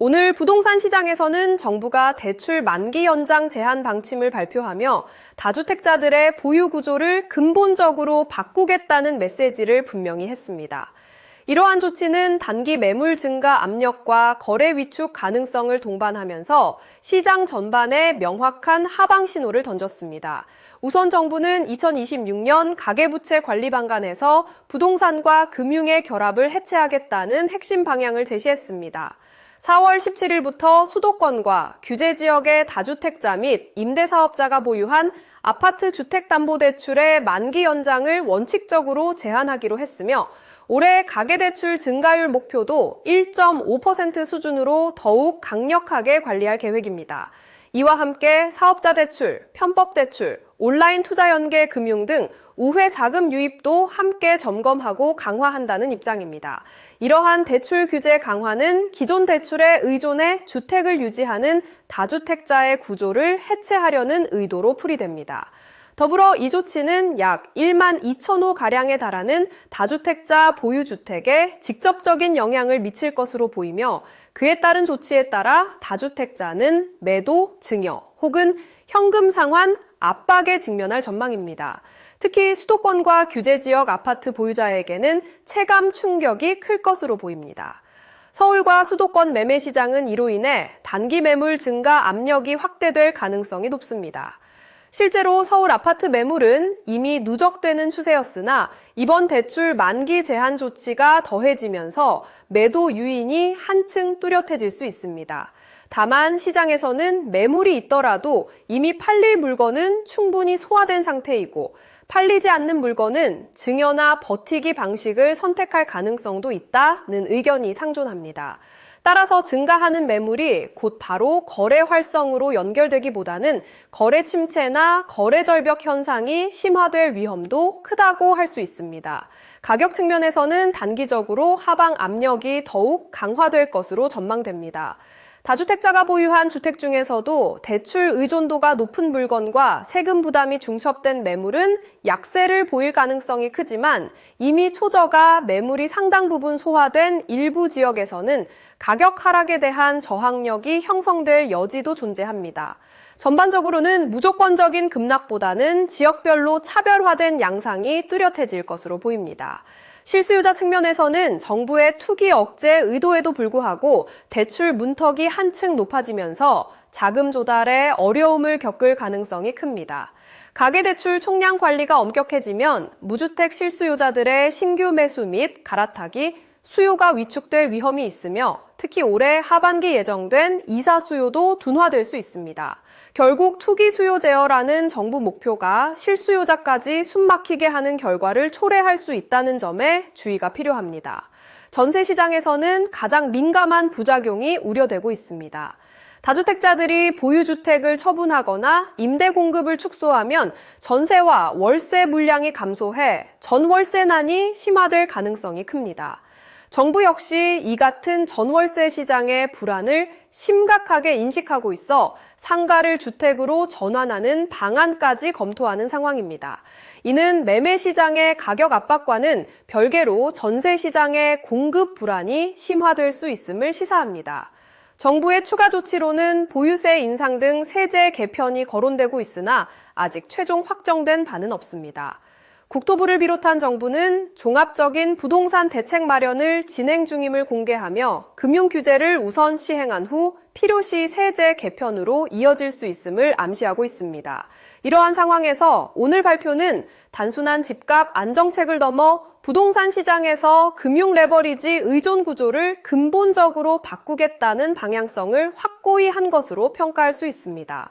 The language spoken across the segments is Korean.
오늘 부동산 시장에서는 정부가 대출 만기 연장 제한 방침을 발표하며 다주택자들의 보유 구조를 근본적으로 바꾸겠다는 메시지를 분명히 했습니다. 이러한 조치는 단기 매물 증가 압력과 거래 위축 가능성을 동반하면서 시장 전반에 명확한 하방 신호를 던졌습니다. 우선 정부는 2026년 가계부채 관리 방안에서 부동산과 금융의 결합을 해체하겠다는 핵심 방향을 제시했습니다. 4월 17일부터 수도권과 규제 지역의 다주택자 및 임대사업자가 보유한 아파트 주택담보대출의 만기 연장을 원칙적으로 제한하기로 했으며 올해 가계대출 증가율 목표도 1.5% 수준으로 더욱 강력하게 관리할 계획입니다. 이와 함께 사업자 대출, 편법 대출, 온라인 투자 연계 금융 등 우회 자금 유입도 함께 점검하고 강화한다는 입장입니다. 이러한 대출 규제 강화는 기존 대출에 의존해 주택을 유지하는 다주택자의 구조를 해체하려는 의도로 풀이됩니다. 더불어 이 조치는 약 1만 2천 호가량에 달하는 다주택자 보유주택에 직접적인 영향을 미칠 것으로 보이며 그에 따른 조치에 따라 다주택자는 매도, 증여 혹은 현금 상환, 압박에 직면할 전망입니다. 특히 수도권과 규제 지역 아파트 보유자에게는 체감 충격이 클 것으로 보입니다. 서울과 수도권 매매 시장은 이로 인해 단기 매물 증가 압력이 확대될 가능성이 높습니다. 실제로 서울 아파트 매물은 이미 누적되는 추세였으나 이번 대출 만기 제한 조치가 더해지면서 매도 유인이 한층 뚜렷해질 수 있습니다. 다만 시장에서는 매물이 있더라도 이미 팔릴 물건은 충분히 소화된 상태이고 팔리지 않는 물건은 증여나 버티기 방식을 선택할 가능성도 있다는 의견이 상존합니다. 따라서 증가하는 매물이 곧 바로 거래 활성으로 연결되기보다는 거래 침체나 거래 절벽 현상이 심화될 위험도 크다고 할 수 있습니다. 가격 측면에서는 단기적으로 하방 압력이 더욱 강화될 것으로 전망됩니다. 다주택자가 보유한 주택 중에서도 대출 의존도가 높은 물건과 세금 부담이 중첩된 매물은 약세를 보일 가능성이 크지만 이미 초저가 매물이 상당 부분 소화된 일부 지역에서는 가격 하락에 대한 저항력이 형성될 여지도 존재합니다. 전반적으로는 무조건적인 급락보다는 지역별로 차별화된 양상이 뚜렷해질 것으로 보입니다. 실수요자 측면에서는 정부의 투기 억제 의도에도 불구하고 대출 문턱이 한층 높아지면서 자금 조달에 어려움을 겪을 가능성이 큽니다. 가계대출 총량 관리가 엄격해지면 무주택 실수요자들의 신규 매수 및 갈아타기, 수요가 위축될 위험이 있으며 특히 올해 하반기 예정된 이사 수요도 둔화될 수 있습니다. 결국 투기 수요 제어라는 정부 목표가 실수요자까지 숨막히게 하는 결과를 초래할 수 있다는 점에 주의가 필요합니다. 전세 시장에서는 가장 민감한 부작용이 우려되고 있습니다. 다주택자들이 보유주택을 처분하거나 임대 공급을 축소하면 전세와 월세 물량이 감소해 전월세난이 심화될 가능성이 큽니다. 정부 역시 이 같은 전월세 시장의 불안을 심각하게 인식하고 있어 상가를 주택으로 전환하는 방안까지 검토하는 상황입니다. 이는 매매 시장의 가격 압박과는 별개로 전세 시장의 공급 불안이 심화될 수 있음을 시사합니다. 정부의 추가 조치로는 보유세 인상 등 세제 개편이 거론되고 있으나 아직 최종 확정된 바는 없습니다. 국토부를 비롯한 정부는 종합적인 부동산 대책 마련을 진행 중임을 공개하며 금융 규제를 우선 시행한 후 필요시 세제 개편으로 이어질 수 있음을 암시하고 있습니다. 이러한 상황에서 오늘 발표는 단순한 집값 안정책을 넘어 부동산 시장에서 금융 레버리지 의존 구조를 근본적으로 바꾸겠다는 방향성을 확고히 한 것으로 평가할 수 있습니다.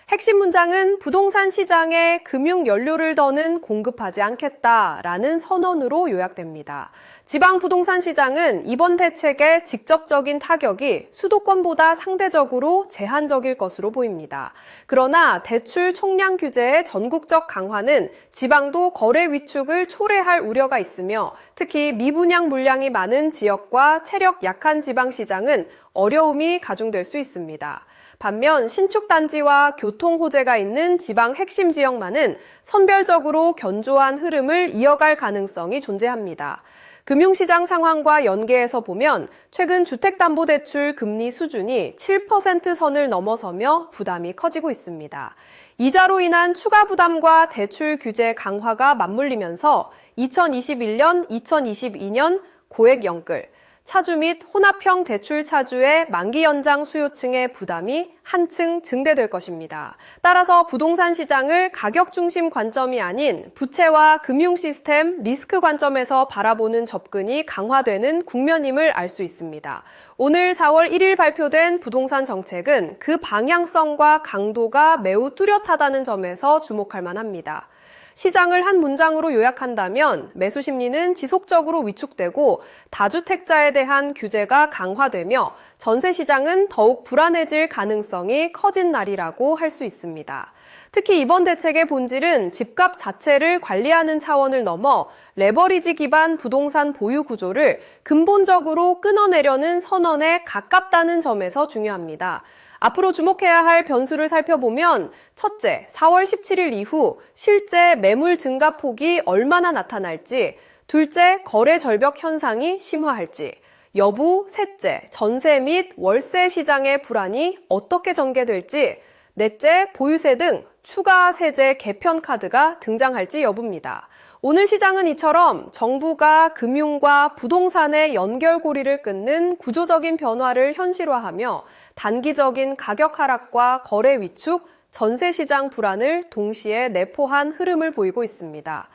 핵심 문장은 부동산 시장에 금융 연료를 더는 공급하지 않겠다라는 선언으로 요약됩니다. 지방 부동산 시장은 이번 대책의 직접적인 타격이 수도권보다 상대적으로 제한적일 것으로 보입니다. 그러나 대출 총량 규제의 전국적 강화는 지방도 거래 위축을 초래할 우려가 있으며 특히 미분양 물량이 많은 지역과 체력 약한 지방 시장은 어려움이 가중될 수 있습니다. 반면 신축 단지와 교통 호재가 있는 지방 핵심 지역만은 선별적으로 견조한 흐름을 이어갈 가능성이 존재합니다. 금융시장 상황과 연계해서 보면 최근 주택담보대출 금리 수준이 7% 선을 넘어서며 부담이 커지고 있습니다. 이자로 인한 추가 부담과 대출 규제 강화가 맞물리면서 2021년, 2022년 고액 연끌, 차주 및 혼합형 대출 차주의 만기 연장 수요층의 부담이 한층 증대될 것입니다. 따라서 부동산 시장을 가격 중심 관점이 아닌 부채와 금융 시스템, 리스크 관점에서 바라보는 접근이 강화되는 국면임을 알 수 있습니다. 오늘 4월 1일 발표된 부동산 정책은 그 방향성과 강도가 매우 뚜렷하다는 점에서 주목할 만합니다. 시장을 한 문장으로 요약한다면 매수 심리는 지속적으로 위축되고 다주택자에 대한 규제가 강화되며 전세 시장은 더욱 불안해질 가능성이 커진 날이라고 할 수 있습니다. 특히 이번 대책의 본질은 집값 자체를 관리하는 차원을 넘어 레버리지 기반 부동산 보유 구조를 근본적으로 끊어내려는 선언에 가깝다는 점에서 중요합니다. 앞으로 주목해야 할 변수를 살펴보면 첫째, 4월 17일 이후 실제 매물 증가 폭이 얼마나 나타날지, 둘째, 거래 절벽 현상이 심화할지, 여부, 셋째, 전세 및 월세 시장의 불안이 어떻게 전개될지, 넷째, 보유세 등 추가 세제 개편 카드가 등장할지 여부입니다. 오늘 시장은 이처럼 정부가 금융과 부동산의 연결고리를 끊는 구조적인 변화를 현실화하며 단기적인 가격 하락과 거래 위축, 전세 시장 불안을 동시에 내포한 흐름을 보이고 있습니다.